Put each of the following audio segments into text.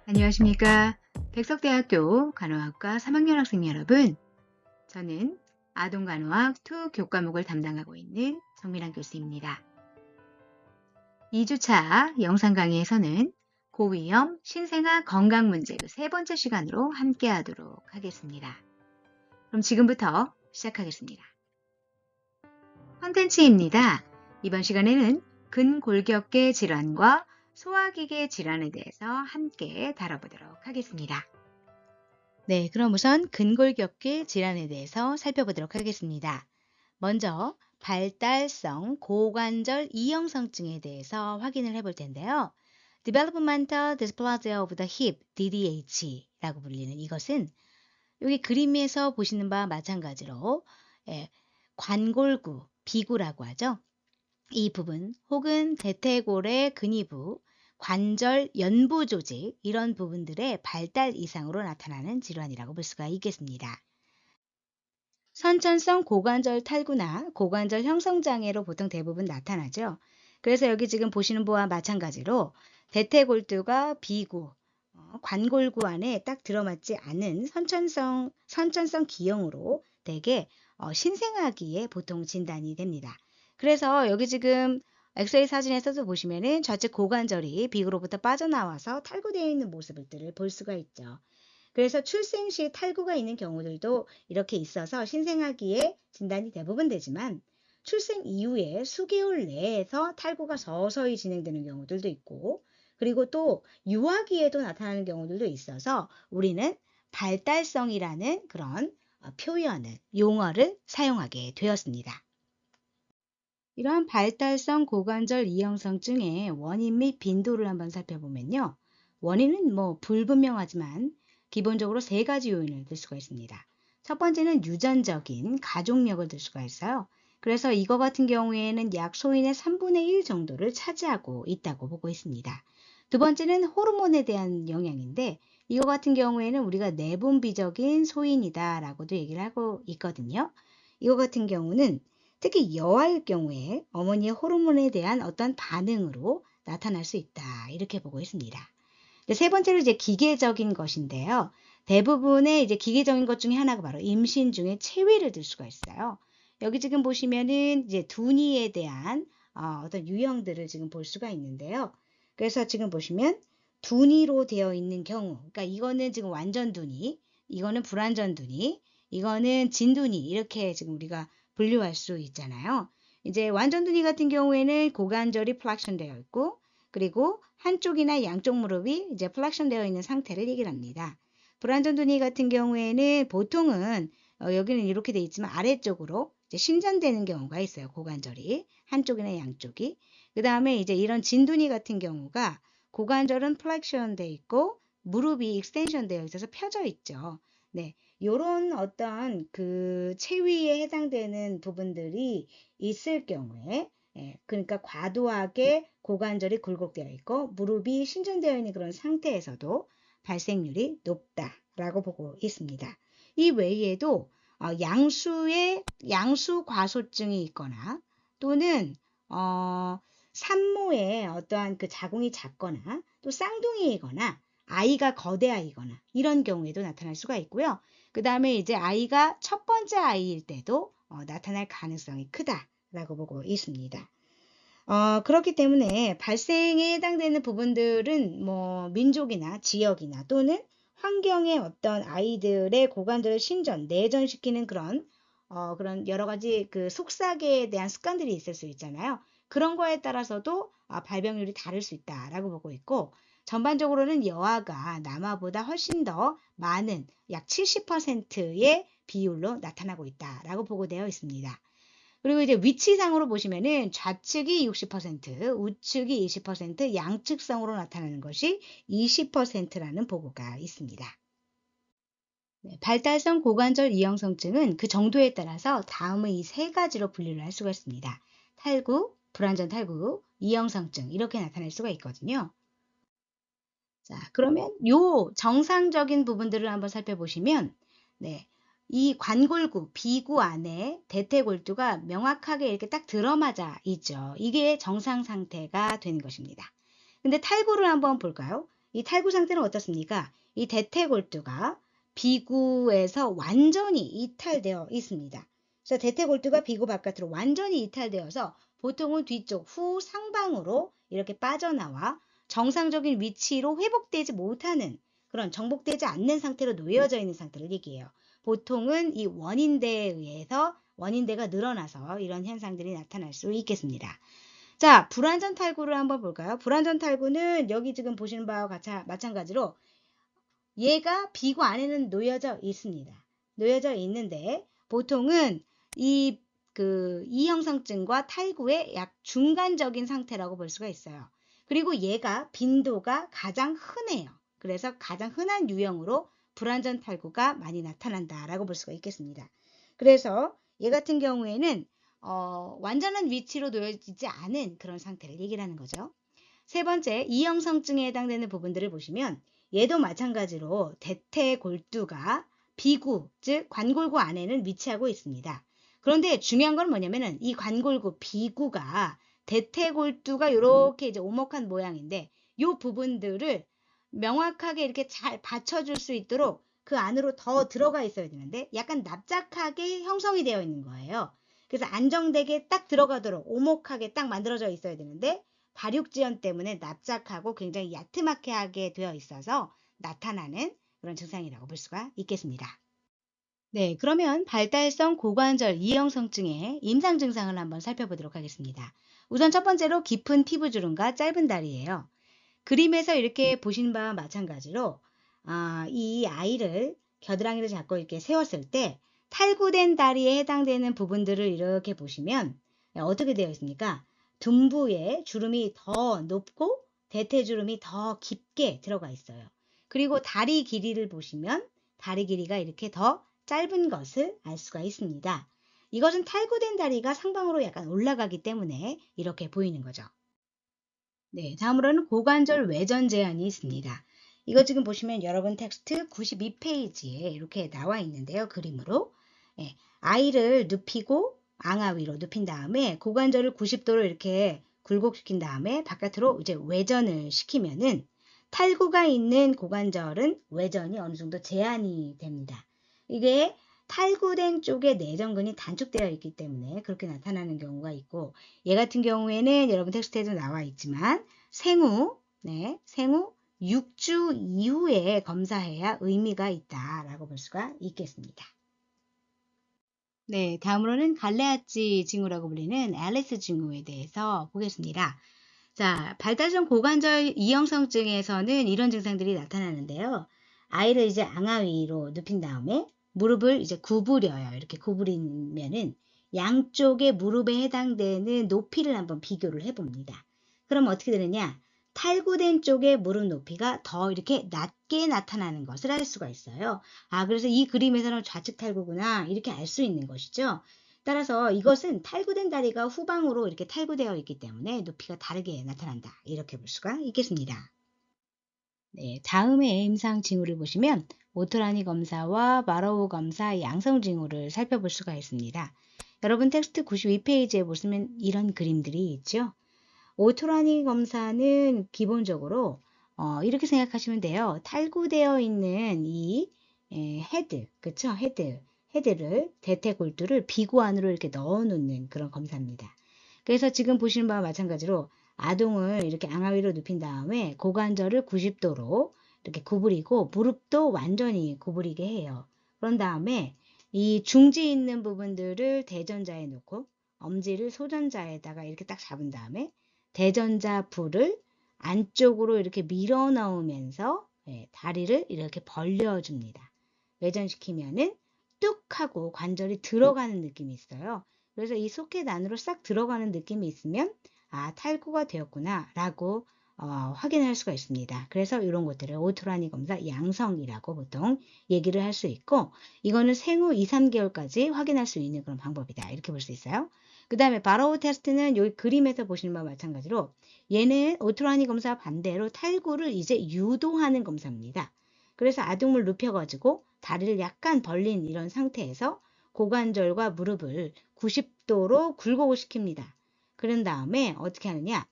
안녕하십니까. 백석대학교 간호학과 3학년 학생 여러분. 저는 아동간호학 2 교과목을 담당하고 있는 정미란 교수입니다. 2주차 영상 강의에서는 고위험 신생아 건강 문제 그 3번째 시간으로 함께 하도록 하겠습니다. 그럼 지금부터 시작하겠습니다. 컨텐츠입니다. 이번 시간에는 근골격계 질환과 소화기계 질환에 대해서 함께 다뤄보도록 하겠습니다. 네, 그럼 우선 근골격계 질환에 대해서 살펴보도록 하겠습니다. 먼저 발달성 고관절 이형성증에 대해서 확인을 해볼 텐데요. Developmental Dysplasia of the Hip, DDH라고 불리는 이것은 여기 그림에서 보시는 바와 마찬가지로 관골구, 비구라고 하죠. 이 부분 혹은 대퇴골의 근위부, 관절 연부 조직 이런 부분들의 발달 이상으로 나타나는 질환이라고 볼 수가 있겠습니다. 선천성 고관절 탈구나 고관절 형성장애로 보통 대부분 나타나죠. 그래서 여기 지금 보시는 바와 마찬가지로 대퇴골두가 비구, 관골구 안에 딱 들어맞지 않은 선천성 기형으로 대개 신생아기에 보통 진단이 됩니다. 그래서 여기 지금 엑스레이 사진에서도 보시면은 좌측 고관절이 비구로부터 빠져나와서 탈구되어 있는 모습들을 볼 수가 있죠. 그래서 출생 시 탈구가 있는 경우들도 이렇게 있어서 신생아기에 진단이 대부분 되지만 출생 이후에 수개월 내에서 탈구가 서서히 진행되는 경우들도 있고 그리고 또 유아기에도 나타나는 경우들도 있어서 우리는 발달성이라는 그런 표현을, 용어를 사용하게 되었습니다. 이러한 발달성 고관절 이형성증의 원인 및 빈도를 한번 살펴보면요. 원인은 불분명하지만 기본적으로 3가지 요인을 들 수가 있습니다. 첫 번째는 유전적인 가족력을 들 수가 있어요. 그래서 이거 같은 경우에는 약 소인의 3분의 1 정도를 차지하고 있다고 보고 있습니다. 두 번째는 호르몬에 대한 영향인데 이거 같은 경우에는 우리가 내분비적인 소인이다 라고도 얘기를 하고 있거든요. 이거 같은 경우는 특히 여아일 경우에 어머니의 호르몬에 대한 어떤 반응으로 나타날 수 있다. 이렇게 보고 있습니다. 세 번째로 이제 기계적인 것인데요. 대부분의 이제 기계적인 것 중에 하나가 바로 임신 중에 체위를 들 수가 있어요. 여기 지금 보시면은 이제 둔이에 대한 어떤 유형들을 지금 볼 수가 있는데요. 그래서 지금 보시면 둔이로 되어 있는 경우, 그러니까 이거는 지금 완전 둔이, 이거는 불완전 둔이, 이거는 진둔이 이렇게 지금 우리가 분류할 수 있잖아요. 이제 완전 둔이 같은 경우에는 고관절이 플렉션 되어 있고 그리고 한쪽이나 양쪽 무릎이 이제 플렉션 되어 있는 상태를 얘기를 합니다. 불완전 둔이 같은 경우에는 보통은 여기는 이렇게 되어 있지만 아래쪽으로 이제 신전되는 경우가 있어요. 고관절이 한쪽이나 양쪽이. 그 다음에 이제 이런 진둔이 같은 경우가 고관절은 플렉션 되어 있고 무릎이 익스텐션 되어 있어서 펴져 있죠. 네. 요런 어떤 그 체위에 해당되는 부분들이 있을 경우에 그러니까 과도하게 고관절이 굴곡되어 있고 무릎이 신전되어 있는 그런 상태에서도 발생률이 높다라고 보고 있습니다. 이 외에도 양수 과소증이 있거나 또는 산모의 어떠한 그 자궁이 작거나 또 쌍둥이이거나 아이가 거대아이거나 이런 경우에도 나타날 수가 있고요. 그 다음에 이제 아이가 첫 번째 아이일 때도 나타날 가능성이 크다라고 보고 있습니다. 그렇기 때문에 발생에 해당되는 부분들은 민족이나 지역이나 또는 환경의 어떤 아이들의 고관절을 신전, 내전시키는 그런 여러 가지 그 속삭이에 대한 습관들이 있을 수 있잖아요. 그런 거에 따라서도 발병률이 다를 수 있다라고 보고 있고 전반적으로는 여아가 남아보다 훨씬 더 많은 약 70%의 비율로 나타나고 있다라고 보고되어 있습니다. 그리고 이제 위치상으로 보시면은 좌측이 60%, 우측이 20%, 양측성으로 나타나는 것이 20%라는 보고가 있습니다. 네, 발달성 고관절 이형성증은 그 정도에 따라서 다음의 이 3가지로 분류를 할 수가 있습니다. 탈구, 불완전 탈구, 이형성증 이렇게 나타날 수가 있거든요. 자, 그러면 요 정상적인 부분들을 한번 살펴보시면 네, 이 관골구, 비구 안에 대퇴골두가 명확하게 이렇게 딱 들어맞아 있죠. 이게 정상 상태가 되는 것입니다. 근데 탈구를 한번 볼까요? 이 탈구 상태는 어떻습니까? 이 대퇴골두가 비구에서 완전히 이탈되어 있습니다. 그래서 대퇴골두가 비구 바깥으로 완전히 이탈되어서 보통은 뒤쪽 후상방으로 이렇게 빠져나와 정상적인 위치로 회복되지 못하는 그런 정복되지 않는 상태로 놓여져 있는 상태를 얘기해요. 보통은 이 원인대에 의해서 원인대가 늘어나서 이런 현상들이 나타날 수 있겠습니다. 자, 불완전 탈구를 한번 볼까요? 불완전 탈구는 여기 지금 보시는 바와 마찬가지로 얘가 비구 안에는 놓여져 있습니다. 놓여져 있는데 보통은 이 이형성증과 탈구의 약 중간적인 상태라고 볼 수가 있어요. 그리고 얘가 빈도가 가장 흔해요. 그래서 가장 흔한 유형으로 불완전 탈구가 많이 나타난다라고 볼 수가 있겠습니다. 그래서 얘 같은 경우에는 완전한 위치로 놓여지지 않은 그런 상태를 얘기를 하는 거죠. 세 번째, 이형성증에 해당되는 부분들을 보시면 얘도 마찬가지로 대퇴골두가 비구, 즉 관골구 안에는 위치하고 있습니다. 그런데 중요한 건 뭐냐면은 이 관골구 비구가 대퇴골두가 이렇게 이제 오목한 모양인데 이 부분들을 명확하게 이렇게 잘 받쳐줄 수 있도록 그 안으로 더 들어가 있어야 되는데 약간 납작하게 형성이 되어 있는 거예요. 그래서 안정되게 딱 들어가도록 오목하게 딱 만들어져 있어야 되는데 발육지연 때문에 납작하고 굉장히 야트막하게 되어 있어서 나타나는 그런 증상이라고 볼 수가 있겠습니다. 네, 그러면 발달성 고관절 이형성증의 임상 증상을 한번 살펴보도록 하겠습니다. 우선 첫 번째로 깊은 피부주름과 짧은 다리예요. 그림에서 이렇게 보시는 바와 마찬가지로 이 아이를 겨드랑이를 잡고 이렇게 세웠을 때 탈구된 다리에 해당되는 부분들을 이렇게 보시면 어떻게 되어 있습니까? 둔부에 주름이 더 높고 대퇴주름이 더 깊게 들어가 있어요. 그리고 다리 길이를 보시면 다리 길이가 이렇게 더 짧은 것을 알 수가 있습니다. 이것은 탈구된 다리가 상방으로 약간 올라가기 때문에 이렇게 보이는 거죠. 네, 다음으로는 고관절 외전 제한이 있습니다. 이거 지금 보시면 여러분 텍스트 92페이지에 이렇게 나와 있는데요. 그림으로. 네, 아이를 눕히고 앙아 위로 눕힌 다음에 고관절을 90도로 이렇게 굴곡시킨 다음에 바깥으로 이제 외전을 시키면은 탈구가 있는 고관절은 외전이 어느 정도 제한이 됩니다. 이게 탈구된 쪽에 내전근이 단축되어 있기 때문에 그렇게 나타나는 경우가 있고 얘 같은 경우에는 여러분 텍스트에도 나와 있지만 생후 6주 이후에 검사해야 의미가 있다라고 볼 수가 있겠습니다. 네, 다음으로는 갈레아치 징후라고 불리는 앨리스 징후에 대해서 보겠습니다. 자, 발달성 고관절 이형성증에서는 이런 증상들이 나타나는데요. 아이를 이제 앙아 위로 눕힌 다음에 무릎을 이제 구부려요. 이렇게 구부리면은 양쪽의 무릎에 해당되는 높이를 한번 비교를 해봅니다. 그럼 어떻게 되느냐? 탈구된 쪽의 무릎 높이가 더 이렇게 낮게 나타나는 것을 알 수가 있어요. 그래서 이 그림에서는 좌측 탈구구나 이렇게 알 수 있는 것이죠. 따라서 이것은 탈구된 다리가 후방으로 이렇게 탈구되어 있기 때문에 높이가 다르게 나타난다. 이렇게 볼 수가 있겠습니다. 네, 다음의 임상 징후를 보시면 오토라니 검사와 바로우 검사 양성 징후를 살펴볼 수가 있습니다. 여러분 텍스트 92페이지에 보시면 이런 그림들이 있죠. 오토라니 검사는 기본적으로 이렇게 생각하시면 돼요. 탈구되어 있는 이 헤드, 그쵸? 헤드를 대퇴골두를 비구 안으로 이렇게 넣어 놓는 그런 검사입니다. 그래서 지금 보시는 바와 마찬가지로 아동을 이렇게 앙하위로 눕힌 다음에 고관절을 90도로 이렇게 구부리고 무릎도 완전히 구부리게 해요. 그런 다음에 이 중지 있는 부분들을 대전자에 놓고 엄지를 소전자에다가 이렇게 딱 잡은 다음에 대전자 부를 안쪽으로 이렇게 밀어 넣으면서 다리를 이렇게 벌려줍니다. 외전시키면은 뚝 하고 관절이 들어가는 느낌이 있어요. 그래서 이 소켓 안으로 싹 들어가는 느낌이 있으면 탈구가 되었구나 라고 확인할 수가 있습니다. 그래서 이런 것들을 오토라니 검사 양성이라고 보통 얘기를 할 수 있고 이거는 생후 2, 3개월까지 확인할 수 있는 그런 방법이다. 이렇게 볼 수 있어요. 그 다음에 바로우 테스트는 여기 그림에서 보시는 바와 마찬가지로 얘는 오토라니 검사 반대로 탈구를 이제 유도하는 검사입니다. 그래서 아동을 눕혀가지고 다리를 약간 벌린 이런 상태에서 고관절과 무릎을 90도로 굴곡을 시킵니다. 그런 다음에 어떻게 하느냐?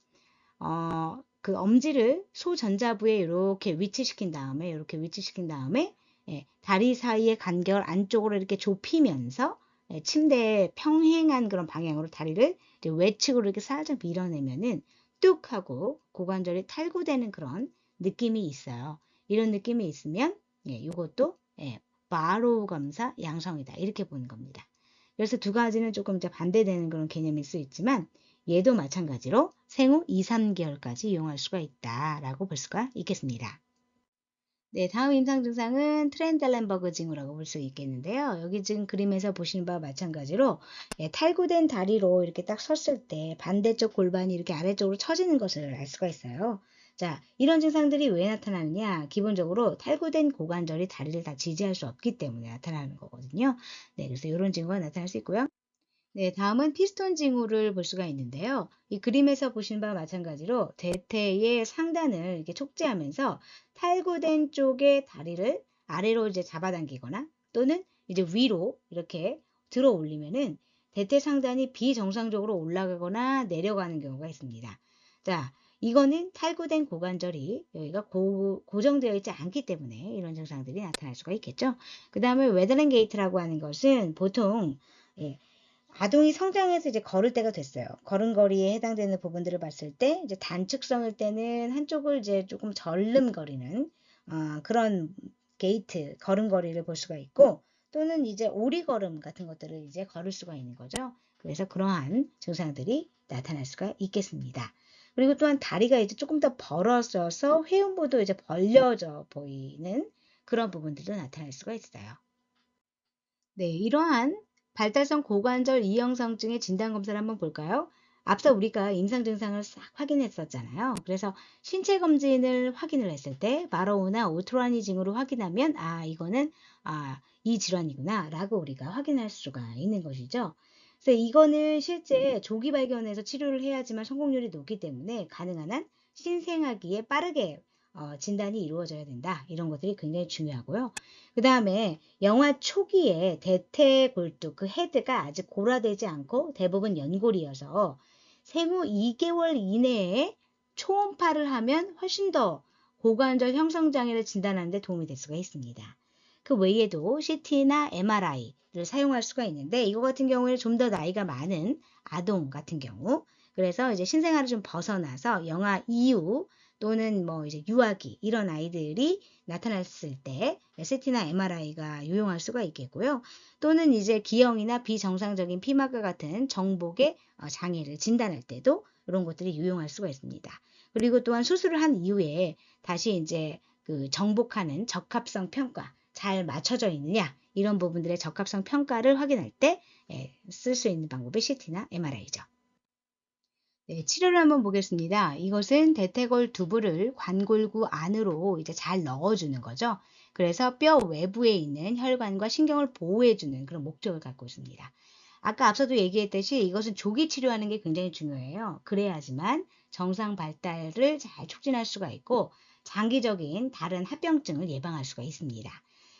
그 엄지를 소전자부에 이렇게 위치시킨 다음에 예, 다리 사이의 간격을 안쪽으로 이렇게 좁히면서 예, 침대에 평행한 그런 방향으로 다리를 이제 외측으로 이렇게 살짝 밀어내면은 뚝 하고 고관절이 탈구되는 그런 느낌이 있어요. 이런 느낌이 있으면 예, 이것도 예, 바로우 검사 양성이다 이렇게 보는 겁니다. 그래서 두 가지는 조금 이제 반대되는 그런 개념일 수 있지만 얘도 마찬가지로 생후 2, 3개월까지 이용할 수가 있다라고 볼 수가 있겠습니다. 네, 다음 임상 증상은 트렌델렌버그 징후라고 볼 수 있겠는데요. 여기 지금 그림에서 보시는 바와 마찬가지로 예, 탈구된 다리로 이렇게 딱 섰을 때 반대쪽 골반이 이렇게 아래쪽으로 처지는 것을 알 수가 있어요. 자, 이런 증상들이 왜 나타나느냐? 기본적으로 탈구된 고관절이 다리를 다 지지할 수 없기 때문에 나타나는 거거든요. 네, 그래서 이런 징후가 나타날 수 있고요. 네, 다음은 피스톤 징후를 볼 수가 있는데요. 이 그림에서 보시는 바와 마찬가지로 대퇴의 상단을 이렇게 촉지하면서 탈구된 쪽의 다리를 아래로 이제 잡아당기거나 또는 이제 위로 이렇게 들어 올리면은 대퇴 상단이 비정상적으로 올라가거나 내려가는 경우가 있습니다. 자, 이거는 탈구된 고관절이 여기가 고정되어 있지 않기 때문에 이런 증상들이 나타날 수가 있겠죠. 그 다음에 웨더랭 게이트라고 하는 것은 보통 예, 아동이 성장해서 이제 걸을 때가 됐어요. 걸음걸이에 해당되는 부분들을 봤을 때 이제 단축성일 때는 한쪽을 이제 조금 절름거리는 그런 게이트 걸음걸이를 볼 수가 있고 또는 이제 오리걸음 같은 것들을 이제 걸을 수가 있는 거죠. 그래서 그러한 증상들이 나타날 수가 있겠습니다. 그리고 또한 다리가 이제 조금 더 벌어져서 회음부도 이제 벌려져 보이는 그런 부분들도 나타날 수가 있어요. 네, 이러한 발달성 고관절 이형성증의 진단검사를 한번 볼까요? 앞서 우리가 임상 증상을 싹 확인했었잖아요. 그래서 신체 검진을 확인을 했을 때 바로우나 오토라니 징후로 확인하면 이거는 이 질환이구나 라고 우리가 확인할 수가 있는 것이죠. 그래서 이거는 실제 조기 발견해서 치료를 해야지만 성공률이 높기 때문에 가능한 한 신생아기에 빠르게 진단이 이루어져야 된다. 이런 것들이 굉장히 중요하고요. 그 다음에 영아 초기에 대퇴골두 그 헤드가 아직 골화되지 않고 대부분 연골이어서 생후 2개월 이내에 초음파를 하면 훨씬 더 고관절 형성 장애를 진단하는 데 도움이 될 수가 있습니다. 그 외에도 CT나 MRI를 사용할 수가 있는데 이거 같은 경우에는 좀 더 나이가 많은 아동 같은 경우 그래서 이제 신생아를 좀 벗어나서 영아 이후 또는 뭐 이제 유아기 이런 아이들이 나타났을 때 CT나 MRI가 유용할 수가 있겠고요. 또는 이제 기형이나 비정상적인 피막과 같은 정복의 장애를 진단할 때도 이런 것들이 유용할 수가 있습니다. 그리고 또한 수술을 한 이후에 다시 이제 그 정복하는 적합성 평가 잘 맞춰져 있느냐 이런 부분들의 적합성 평가를 확인할 때 쓸 수 있는 방법이 CT나 MRI죠. 네, 치료를 한번 보겠습니다. 이것은 대퇴골 두부를 관골구 안으로 이제 잘 넣어주는 거죠. 그래서 뼈 외부에 있는 혈관과 신경을 보호해주는 그런 목적을 갖고 있습니다. 아까 앞서도 얘기했듯이 이것은 조기 치료하는 게 굉장히 중요해요. 그래야지만 정상 발달을 잘 촉진할 수가 있고 장기적인 다른 합병증을 예방할 수가 있습니다.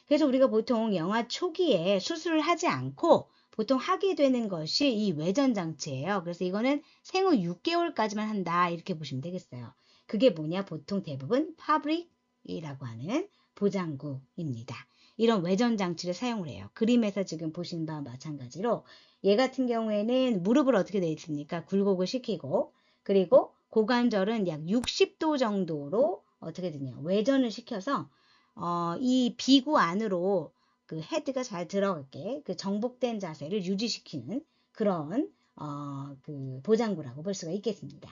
그래서 우리가 보통 영아 초기에 수술을 하지 않고 보통 하게 되는 것이 이 외전 장치예요. 그래서 이거는 생후 6개월까지만 한다 이렇게 보시면 되겠어요. 그게 뭐냐? 보통 대부분 파브릭이라고 하는 보장구입니다. 이런 외전 장치를 사용을 해요. 그림에서 지금 보신 바와 마찬가지로 얘 같은 경우에는 무릎을 어떻게 되어 있습니까? 굴곡을 시키고 그리고 고관절은 약 60도 정도로 어떻게 되냐? 외전을 시켜서 이 비구 안으로 그 헤드가 잘 들어가게 그 정복된 자세를 유지시키는 그런 그 보장구라고 볼 수가 있겠습니다.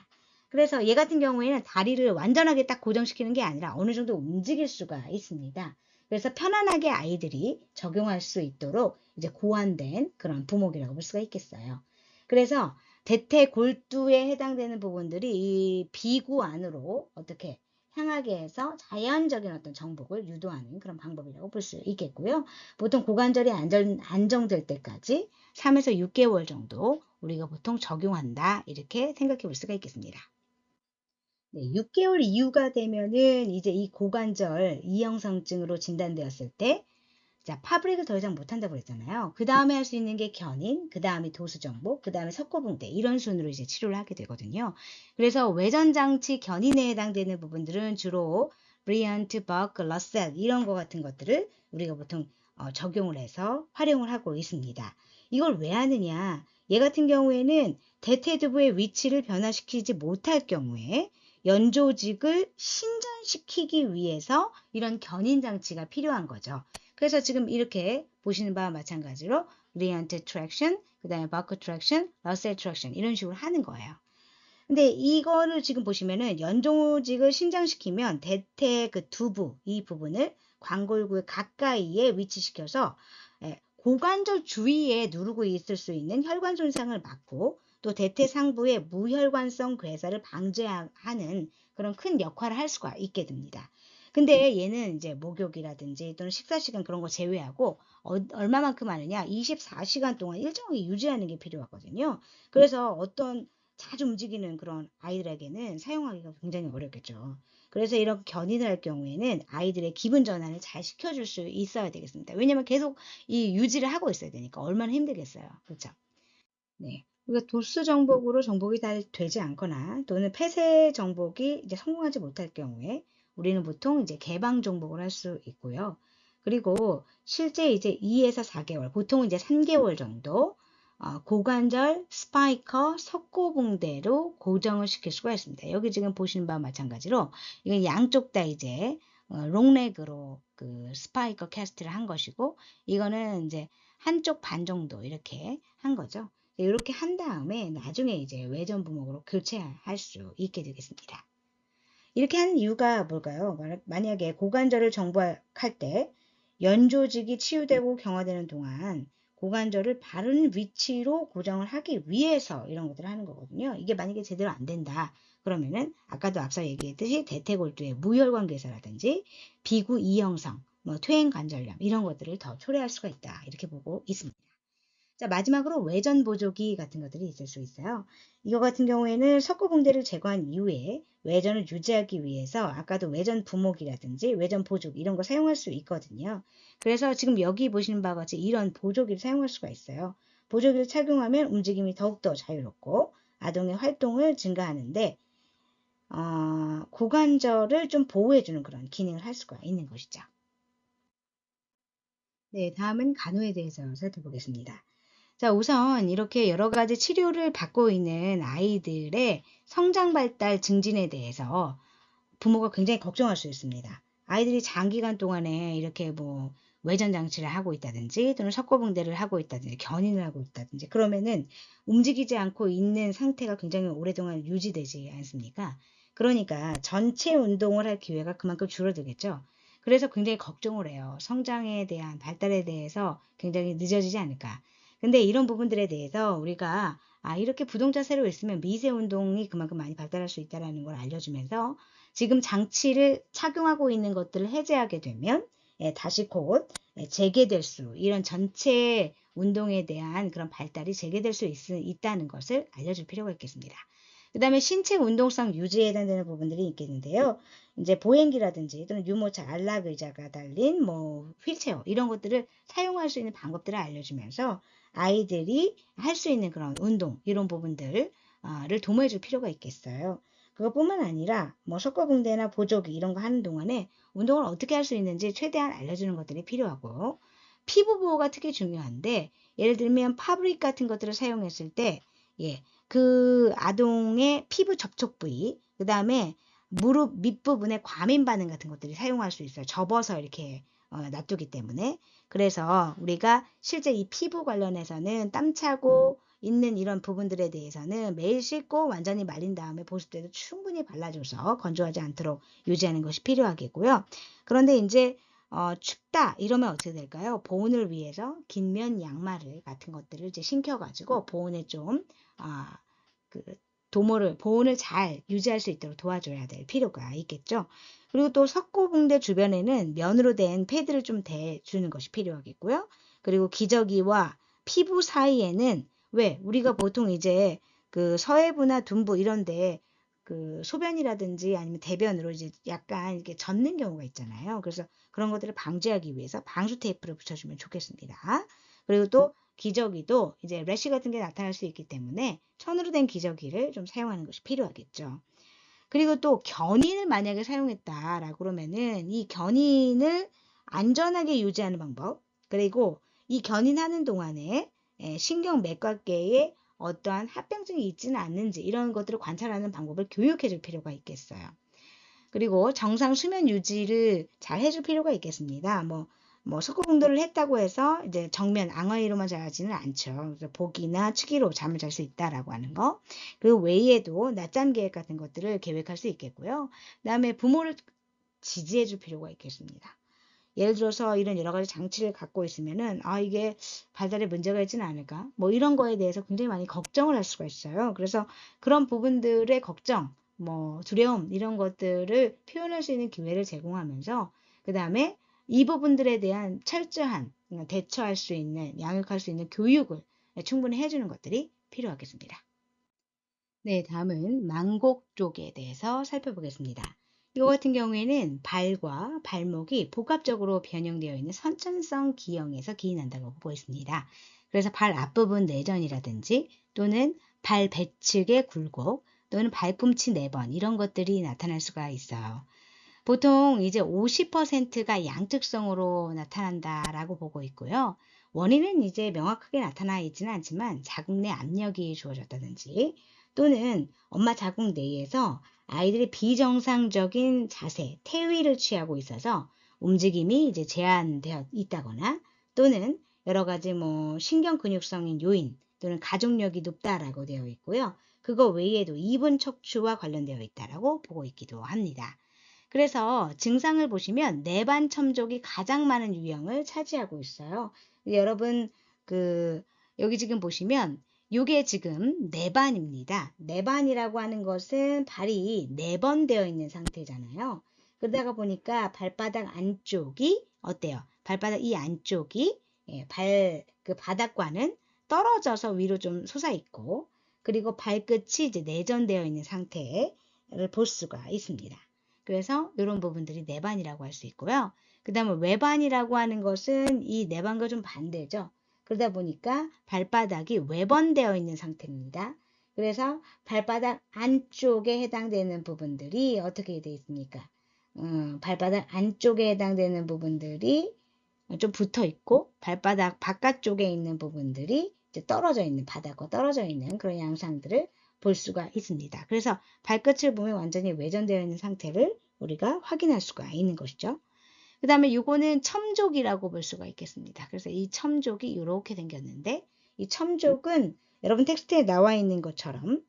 그래서 얘 같은 경우에는 다리를 완전하게 딱 고정시키는 게 아니라 어느 정도 움직일 수가 있습니다. 그래서 편안하게 아이들이 적용할 수 있도록 이제 고안된 그런 부목이라고 볼 수가 있겠어요. 그래서 대퇴골두에 해당되는 부분들이 이 비구 안으로 어떻게 향하게 해서 자연적인 어떤 정복을 유도하는 그런 방법이라고 볼 수 있겠고요. 보통 고관절이 안정될 때까지 3에서 6개월 정도 우리가 보통 적용한다 이렇게 생각해 볼 수가 있겠습니다. 네, 6개월 이후가 되면은 이제 이 고관절 이형성증으로 진단되었을 때, 자, 파브릭을 더 이상 못한다고 그랬잖아요. 그 다음에 할 수 있는 게 견인, 그 다음에 도수정복, 그 다음에 석고붕대 이런 순으로 이제 치료를 하게 되거든요. 그래서 외전장치 견인에 해당되는 부분들은 주로 브리안트, 버크, 러셀 이런 거 같은 것들을 우리가 보통 적용을 해서 활용을 하고 있습니다. 이걸 왜 하느냐? 얘 같은 경우에는 대퇴두부의 위치를 변화시키지 못할 경우에 연조직을 신전시키기 위해서 이런 견인 장치가 필요한 거죠. 그래서 지금 이렇게 보시는 바와 마찬가지로 리안트 트랙션, 그 다음에 버크 트랙션, 러셀 트랙션 이런 식으로 하는 거예요. 근데 이거를 지금 보시면은 연조직을 신장시키면 대퇴 그 두부 이 부분을 관골구 가까이에 위치시켜서 고관절 주위에 누르고 있을 수 있는 혈관 손상을 막고 또 대퇴 상부의 무혈관성 괴사를 방지하는 그런 큰 역할을 할 수가 있게 됩니다. 근데 얘는 이제 목욕이라든지 또는 식사 시간 그런 거 제외하고 얼마만큼 하느냐? 24시간 동안 일정하게 유지하는 게 필요하거든요. 그래서 어떤 자주 움직이는 그런 아이들에게는 사용하기가 굉장히 어렵겠죠. 그래서 이런 견인을 할 경우에는 아이들의 기분 전환을 잘 시켜줄 수 있어야 되겠습니다. 왜냐면 계속 이 유지를 하고 있어야 되니까 얼마나 힘들겠어요. 그렇죠? 네. 우리가 도수 정복으로 정복이 잘 되지 않거나 또는 폐쇄 정복이 이제 성공하지 못할 경우에 우리는 보통 이제 개방 정복을 할 수 있고요. 그리고 실제 이제 2에서 4개월, 보통 이제 3개월 정도 고관절 스파이커 석고붕대로 고정을 시킬 수가 있습니다. 여기 지금 보시는 바와 마찬가지로 이건 양쪽 다 이제 롱렉으로 그 스파이커 캐스트를 한 것이고 이거는 이제 한쪽 반 정도 이렇게 한 거죠. 이렇게 한 다음에 나중에 이제 외전 부목으로 교체할 수 있게 되겠습니다. 이렇게 한 이유가 뭘까요? 만약에 고관절을 정복할 때 연조직이 치유되고 경화되는 동안 고관절을 바른 위치로 고정을 하기 위해서 이런 것들을 하는 거거든요. 이게 만약에 제대로 안 된다. 그러면은 아까도 앞서 얘기했듯이 대퇴골두의 무혈관 괴사라든지 비구 이형성, 뭐 퇴행관절염 이런 것들을 더 초래할 수가 있다. 이렇게 보고 있습니다. 자, 마지막으로 외전 보조기 같은 것들이 있을 수 있어요. 이거 같은 경우에는 석고붕대를 제거한 이후에 외전을 유지하기 위해서 아까도 외전 부목이라든지 외전 보조기 이런 거 사용할 수 있거든요. 그래서 지금 여기 보시는 바와 같이 이런 보조기를 사용할 수가 있어요. 보조기를 착용하면 움직임이 더욱더 자유롭고 아동의 활동을 증가하는데 고관절을 좀 보호해주는 그런 기능을 할 수가 있는 것이죠. 네, 다음은 간호에 대해서 살펴보겠습니다. 자, 우선 이렇게 여러 가지 치료를 받고 있는 아이들의 성장 발달 증진에 대해서 부모가 굉장히 걱정할 수 있습니다. 아이들이 장기간 동안에 이렇게 뭐 외전 장치를 하고 있다든지 또는 석고붕대를 하고 있다든지 견인을 하고 있다든지 그러면은 움직이지 않고 있는 상태가 굉장히 오랫동안 유지되지 않습니까? 그러니까 전체 운동을 할 기회가 그만큼 줄어들겠죠. 그래서 굉장히 걱정을 해요. 성장에 대한 발달에 대해서 굉장히 늦어지지 않을까. 근데 이런 부분들에 대해서 우리가 이렇게 부동 자세로 있으면 미세 운동이 그만큼 많이 발달할 수 있다는 걸 알려주면서 지금 장치를 착용하고 있는 것들을 해제하게 되면 다시 곧 재개될 수 이런 전체 운동에 대한 그런 발달이 재개될 수 있다는 것을 알려줄 필요가 있겠습니다. 그 다음에 신체 운동성 유지에 해당되는 부분들이 있겠는데요. 이제 보행기라든지 또는 유모차, 안락의자가 달린 뭐 휠체어 이런 것들을 사용할 수 있는 방법들을 알려주면서 아이들이 할 수 있는 그런 운동 이런 부분들을 도모해 줄 필요가 있겠어요. 그것뿐만 아니라 뭐 석고붕대나 보조기 이런 거 하는 동안에 운동을 어떻게 할 수 있는지 최대한 알려주는 것들이 필요하고 피부 보호가 특히 중요한데 예를 들면 파브릭 같은 것들을 사용했을 때 그 아동의 피부 접촉 부위 그 다음에 무릎 밑부분에 과민 반응 같은 것들이 사용할 수 있어요. 접어서 이렇게 놔두기 때문에 그래서 우리가 실제 이 피부 관련해서는 땀 차고 있는 이런 부분들에 대해서는 매일 씻고 완전히 말린 다음에 보습 때도 충분히 발라줘서 건조하지 않도록 유지하는 것이 필요하겠고요. 그런데 이제 춥다 이러면 어떻게 될까요? 보온을 위해서 긴면 양말 같은 것들을 이제 신겨가지고 보온에 좀 그 보온을 잘 유지할 수 있도록 도와줘야 될 필요가 있겠죠. 그리고 또 석고붕대 주변에는 면으로 된 패드를 좀 대주는 것이 필요하겠고요. 그리고 기저귀와 피부 사이에는 왜 우리가 보통 이제 그 서해부나 둔부 이런데 그 소변이라든지 아니면 대변으로 이제 약간 이렇게 젖는 경우가 있잖아요. 그래서 그런 것들을 방지하기 위해서 방수 테이프를 붙여주면 좋겠습니다. 그리고 또 기저귀도 이제 래시 같은 게 나타날 수 있기 때문에 천으로 된 기저귀를 좀 사용하는 것이 필요하겠죠. 그리고 또 견인을 만약에 사용했다라고 그러면은 이 견인을 안전하게 유지하는 방법, 그리고 이 견인하는 동안에 신경맥곽계에 어떠한 합병증이 있지는 않는지 이런 것들을 관찰하는 방법을 교육해 줄 필요가 있겠어요. 그리고 정상 수면 유지를 잘 해줄 필요가 있겠습니다. 석고공도를 했다고 해서 이제 정면 앙하이로만 자지는 않죠. 그래서 복이나 측이로 잠을 잘 수 있다라고 하는 거. 그 외에도 낮잠 계획 같은 것들을 계획할 수 있겠고요. 그다음에 부모를 지지해 줄 필요가 있겠습니다. 예를 들어서 이런 여러 가지 장치를 갖고 있으면은 이게 발달에 문제가 있지는 않을까? 이런 거에 대해서 굉장히 많이 걱정을 할 수가 있어요. 그래서 그런 부분들의 걱정, 두려움 이런 것들을 표현할 수 있는 기회를 제공하면서 그다음에 이 부분들에 대한 철저한 대처할 수 있는 양육할 수 있는 교육을 충분히 해주는 것들이 필요하겠습니다. 네, 다음은 망곡 쪽에 대해서 살펴보겠습니다. 이거 같은 경우에는 발과 발목이 복합적으로 변형되어 있는 선천성 기형에서 기인한다고 보고 있습니다. 그래서 발 앞부분 내전이라든지 또는 발 배측의 굴곡 또는 발꿈치 내번 이런 것들이 나타날 수가 있어요. 보통 이제 50%가 양측성으로 나타난다라고 보고 있고요. 원인은 이제 명확하게 나타나 있지는 않지만 자궁 내 압력이 주어졌다든지 또는 엄마 자궁 내에서 아이들이 비정상적인 자세, 태위를 취하고 있어서 움직임이 이제 제한되어 있다거나 또는 여러 가지 신경 근육성인 요인 또는 가족력이 높다라고 되어 있고요. 그거 외에도 이분 척추와 관련되어 있다라고 보고 있기도 합니다. 그래서 증상을 보시면 내반 첨족이 가장 많은 유형을 차지하고 있어요. 여러분 여기 지금 보시면 이게 지금 내반입니다. 내반이라고 하는 것은 발이 내번되어 있는 상태잖아요. 그러다가 보니까 발바닥 안쪽이 어때요? 발바닥 이 안쪽이 그 바닥과는 떨어져서 위로 좀 솟아 있고 그리고 발끝이 이제 내전되어 있는 상태를 볼 수가 있습니다. 그래서 이런 부분들이 내반이라고 할 수 있고요. 그 다음에 외반이라고 하는 것은 이 내반과 좀 반대죠. 그러다 보니까 발바닥이 외번되어 있는 상태입니다. 그래서 발바닥 안쪽에 해당되는 부분들이 어떻게 되어 있습니까? 발바닥 안쪽에 해당되는 부분들이 좀 붙어 있고 발바닥 바깥쪽에 있는 부분들이 이제 떨어져 있는 바닥과 떨어져 있는 그런 양상들을 볼 수가 있습니다. 그래서 발끝을 보면 완전히 외전되어 있는 상태를 우리가 확인할 수가 있는 것이죠. 그 다음에 이거는 첨족이라고 볼 수가 있겠습니다. 그래서 이 첨족이 이렇게 생겼는데 이 첨족은 여러분 텍스트에 나와 있는 것처럼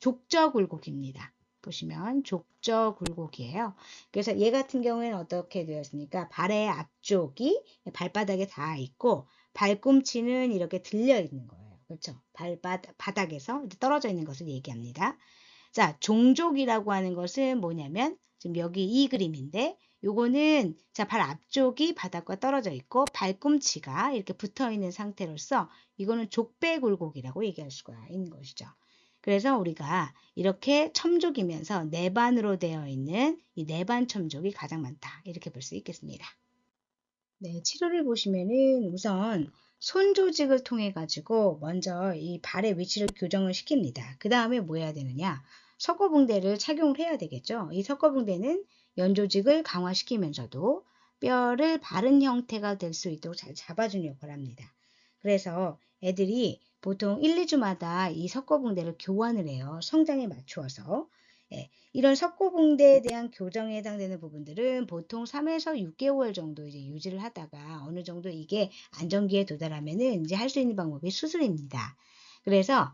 족저굴곡입니다. 보시면 족저굴곡이에요. 그래서 얘 같은 경우에는 어떻게 되었습니까? 발의 앞쪽이 발바닥에 닿아 있고 발꿈치는 이렇게 들려 있는 거예요. 그렇죠? 바닥에서 떨어져 있는 것을 얘기합니다. 자, 종족이라고 하는 것은 뭐냐면 지금 여기 이 그림인데 요거는 자, 발 앞쪽이 바닥과 떨어져 있고 발꿈치가 이렇게 붙어 있는 상태로서 이거는 족배굴곡이라고 얘기할 수가 있는 것이죠. 그래서 우리가 이렇게 첨족이면서 내반으로 되어 있는 이 내반 첨족이 가장 많다. 이렇게 볼 수 있겠습니다. 네, 치료를 보시면은 우선 손 조직을 통해 가지고 먼저 이 발의 위치를 교정을 시킵니다. 그 다음에 뭐 해야 되느냐? 석고붕대를 착용을 해야 되겠죠. 이 석고붕대는 연 조직을 강화시키면서도 뼈를 바른 형태가 될 수 있도록 잘 잡아주는 역할을 합니다. 그래서 애들이 보통 1, 2주마다 이 석고붕대를 교환을 해요. 성장에 맞추어서. 이런 석고붕대에 대한 교정에 해당되는 부분들은 보통 3에서 6개월 정도 이제 유지를 하다가 어느 정도 이게 안정기에 도달하면은 이제 할 수 있는 방법이 수술입니다. 그래서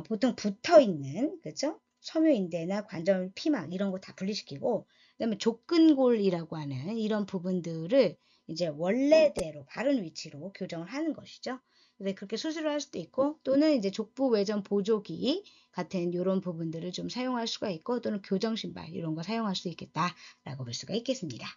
보통 붙어 있는 그렇죠? 섬유인대나 관절 피막 이런 거 다 분리시키고 그다음에 족근골이라고 하는 이런 부분들을 이제 원래대로 바른 위치로 교정을 하는 것이죠. 그래서 그렇게 수술을 할 수도 있고 또는 이제 족부 외전 보조기 같은 이런 부분들을 좀 사용할 수가 있고 또는 교정 신발 이런 거 사용할 수 있겠다라고 볼 수가 있겠습니다.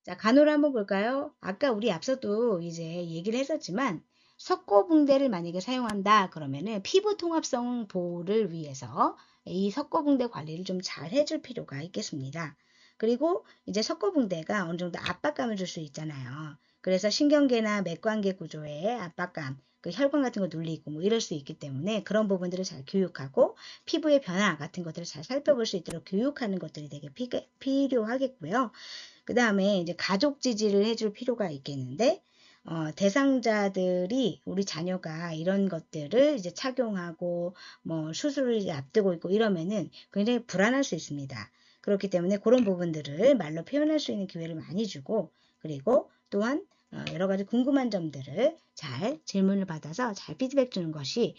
자, 간호를 한번 볼까요? 아까 우리 앞서도 이제 얘기를 했었지만 석고붕대를 만약에 사용한다 그러면은 피부 통합성 보호를 위해서 이 석고붕대 관리를 좀 잘 해줄 필요가 있겠습니다. 그리고 이제 석고붕대가 어느 정도 압박감을 줄 수 있잖아요. 그래서 신경계나 맥관계 구조에 압박감, 그 혈관 같은 거 눌리고 뭐 이럴 수 있기 때문에 그런 부분들을 잘 교육하고 피부의 변화 같은 것들을 잘 살펴볼 수 있도록 교육하는 것들이 되게 필요하겠고요. 그 다음에 이제 가족 지지를 해줄 필요가 있겠는데, 대상자들이 우리 자녀가 이런 것들을 이제 착용하고 뭐 수술을 이제 앞두고 있고 이러면은 굉장히 불안할 수 있습니다. 그렇기 때문에 그런 부분들을 말로 표현할 수 있는 기회를 많이 주고, 그리고 또한 여러 가지 궁금한 점들을 잘 질문을 받아서 잘 피드백 주는 것이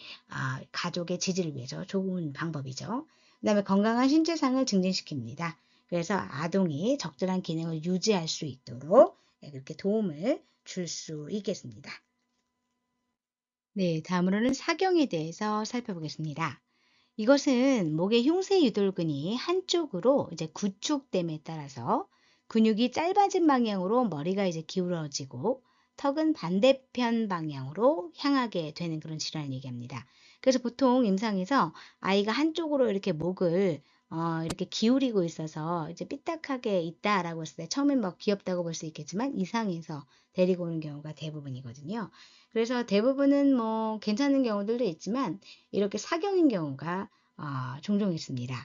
가족의 지지를 위해서 좋은 방법이죠. 그 다음에 건강한 신체상을 증진시킵니다. 그래서 아동이 적절한 기능을 유지할 수 있도록 그렇게 도움을 줄 수 있겠습니다. 네, 다음으로는 사경에 대해서 살펴보겠습니다. 이것은 목의 흉쇄 유돌근이 한쪽으로 이제 구축됨에 따라서 근육이 짧아진 방향으로 머리가 이제 기울어지고 턱은 반대편 방향으로 향하게 되는 그런 질환을 얘기합니다. 그래서 보통 임상에서 아이가 한쪽으로 이렇게 목을 이렇게 기울이고 있어서 이제 삐딱하게 있다라고 했을 때 처음엔 뭐 귀엽다고 볼 수 있겠지만 이상해서 데리고 오는 경우가 대부분이거든요. 그래서 대부분은 뭐 괜찮은 경우들도 있지만 이렇게 사경인 경우가 종종 있습니다.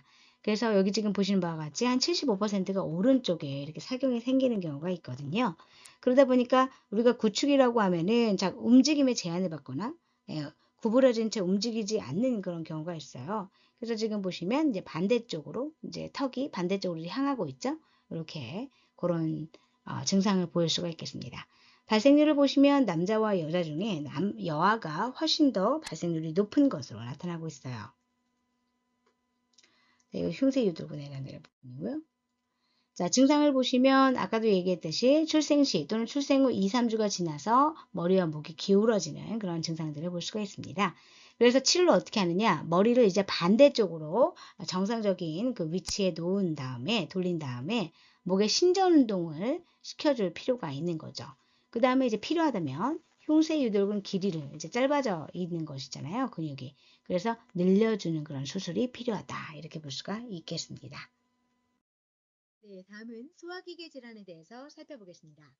그래서 여기 지금 보시는 바와 같이 한 75%가 오른쪽에 이렇게 사경이 생기는 경우가 있거든요. 그러다 보니까 우리가 구축이라고 하면은 움직임에 제한을 받거나 구부러진 채 움직이지 않는 그런 경우가 있어요. 그래서 지금 보시면 이제 반대쪽으로 이제 턱이 반대쪽으로 향하고 있죠. 이렇게 그런 증상을 보일 수가 있겠습니다. 발생률을 보시면 남자와 여자 중에 여아가 훨씬 더 발생률이 높은 것으로 나타나고 있어요. 네, 이거 흉쇄 유돌근에 대한 부분이고요. 자, 증상을 보시면 아까도 얘기했듯이 출생 시 또는 출생 후 2, 3주가 지나서 머리와 목이 기울어지는 그런 증상들을 볼 수가 있습니다. 그래서 치료를 어떻게 하느냐? 머리를 이제 반대쪽으로 정상적인 그 위치에 놓은 다음에 돌린 다음에 목에 신전 운동을 시켜줄 필요가 있는 거죠. 그 다음에 이제 필요하다면 흉쇄 유돌근 길이를 이제 짧아져 있는 것이잖아요, 근육이. 그래서 늘려주는 그런 수술이 필요하다 이렇게 볼 수가 있겠습니다. 네, 다음은 소화기계 질환에 대해서 살펴보겠습니다.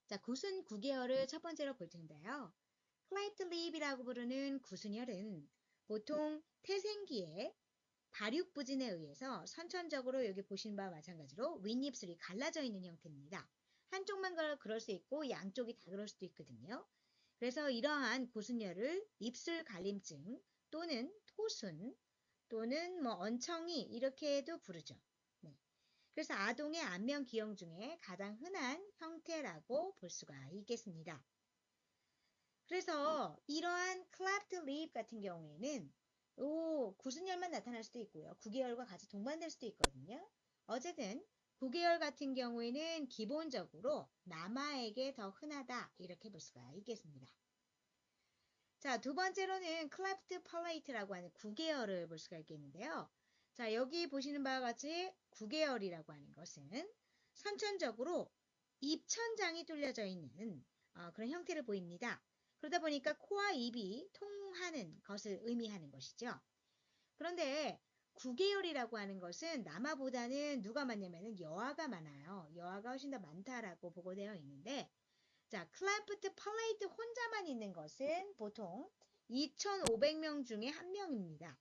자, 구순 9개월을 첫 번째로 볼 텐데요. 클라이트 립이라고 부르는 구순혈은 보통 태생기에 발육부진에 의해서 선천적으로 여기 보신 바와 마찬가지로 윗입술이 갈라져 있는 형태입니다. 한쪽만 그럴 수 있고 양쪽이 다 그럴 수도 있거든요. 그래서 이러한 구순혈을 입술 갈림증 또는 토순 또는 뭐 언청이 이렇게도 부르죠. 네. 그래서 아동의 안면 기형 중에 가장 흔한 형태라고 볼 수가 있겠습니다. 그래서 이러한 클래프트 립 같은 경우에는 구순혈만 나타날 수도 있고요. 9개월과 같이 동반될 수도 있거든요. 어쨌든 9개월 같은 경우에는 기본적으로 남아에게 더 흔하다 이렇게 볼 수가 있겠습니다. 자, 두 번째로는 클래프트 팔레이트라고 하는 9개월을 볼 수가 있겠는데요. 자, 여기 보시는 바와 같이 9개월이라고 하는 것은 선천적으로 입천장이 뚫려져 있는 그런 형태를 보입니다. 그러다 보니까 코와 입이 통하는 것을 의미하는 것이죠. 그런데 9개월이라고 하는 것은 남아보다는 누가 많냐면은 여아가 많아요. 여아가 훨씬 더 많다라고 보고되어 있는데 자, 클래프트 팔레이트 혼자만 있는 것은 보통 2,500명 중에 한 명입니다.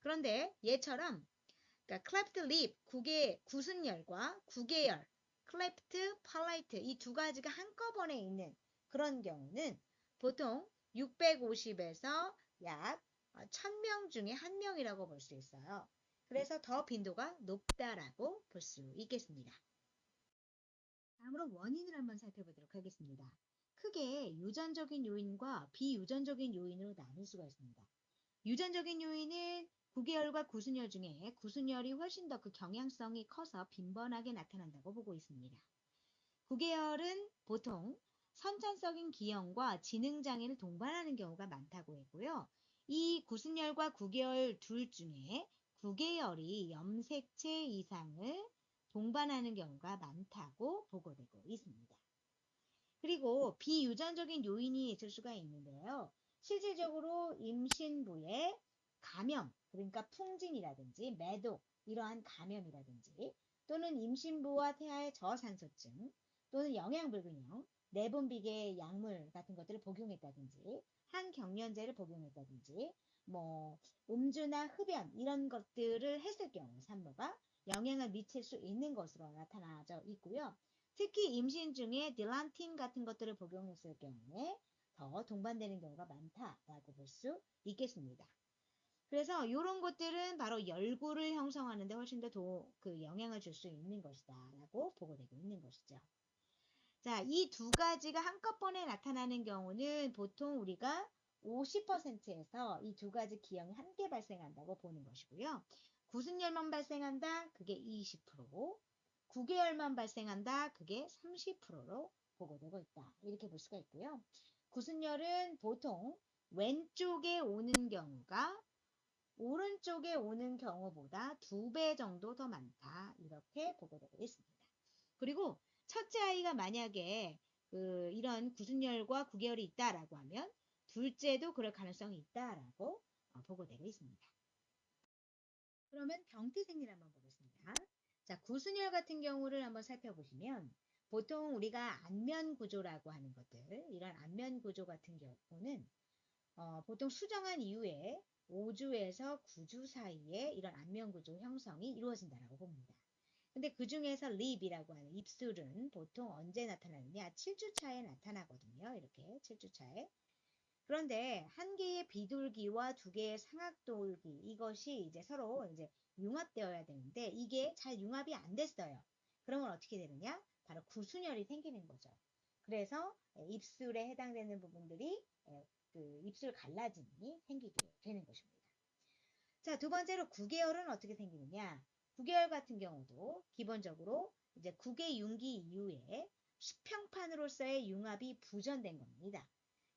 그런데 얘처럼 그러니까 클래프트 립, 구순열과 9개열, 클래프트 팔레이트 이 두 가지가 한꺼번에 있는 그런 경우는 보통 650에서 약 1000명 중에 한 명이라고 볼 수 있어요. 그래서 더 빈도가 높다라고 볼 수 있겠습니다. 다음으로 원인을 한번 살펴보도록 하겠습니다. 크게 유전적인 요인과 비유전적인 요인으로 나눌 수가 있습니다. 유전적인 요인은 9개월과 구순열 중에 구순열이 훨씬 더 그 경향성이 커서 빈번하게 나타난다고 보고 있습니다. 9개월은 보통 선천적인 기형과 지능장애를 동반하는 경우가 많다고 했고요. 이 구순열과 9개월 둘 중에 9개월이 염색체 이상을 동반하는 경우가 많다고 보고되고 있습니다. 그리고 비유전적인 요인이 있을 수가 있는데요. 실질적으로 임신부의 감염, 그러니까 풍진이라든지 매독, 이러한 감염이라든지 또는 임신부와 태아의 저산소증 또는 영양불균형, 내분비계 약물 같은 것들을 복용했다든지 항경련제를 복용했다든지 뭐 음주나 흡연 이런 것들을 했을 경우 산모가 영향을 미칠 수 있는 것으로 나타나져 있고요. 특히 임신 중에 딜란틴 같은 것들을 복용했을 경우에 더 동반되는 경우가 많다라고 볼 수 있겠습니다. 그래서 이런 것들은 바로 열구를 형성하는 데 훨씬 더 영향을 줄 수 있는 것이다 라고 보고되고 있는 것이죠. 자, 이 두 가지가 한꺼번에 나타나는 경우는 보통 우리가 50%에서 이 두 가지 기형이 함께 발생한다고 보는 것이고요. 구순열만 발생한다, 그게 20%, 9개월만 발생한다, 그게 30%로 보고되고 있다. 이렇게 볼 수가 있고요. 구순열은 보통 왼쪽에 오는 경우가 오른쪽에 오는 경우보다 2배 정도 더 많다. 이렇게 보고되고 있습니다. 그리고 첫째 아이가 만약에 이런 구순열과 9개월이 있다라고 하면 둘째도 그럴 가능성이 있다라고 보고되고 있습니다. 그러면 병태 생리를 한번 보겠습니다. 자, 구순열 같은 경우를 한번 살펴보시면 보통 우리가 안면 구조라고 하는 것들, 이런 안면 구조 같은 경우는 보통 수정한 이후에 5주에서 9주 사이에 이런 안면 구조 형성이 이루어진다고 봅니다. 근데 그 중에서 립이라고 하는 입술은 보통 언제 나타나느냐? 7주 차에 나타나거든요. 이렇게 7주 차에. 그런데 한 개의 비둘기와 두 개의 상악돌기 이것이 이제 서로 이제 융합되어야 되는데 이게 잘 융합이 안 됐어요. 그러면 어떻게 되느냐? 바로 구순열이 생기는 거죠. 그래서 입술에 해당되는 부분들이 그 입술 갈라짐이 생기게 되는 것입니다. 자, 두 번째로 9개월은 어떻게 생기느냐? 9개월 같은 경우도 기본적으로 이제 국의 융기 이후에 수평판으로서의 융합이 부전된 겁니다.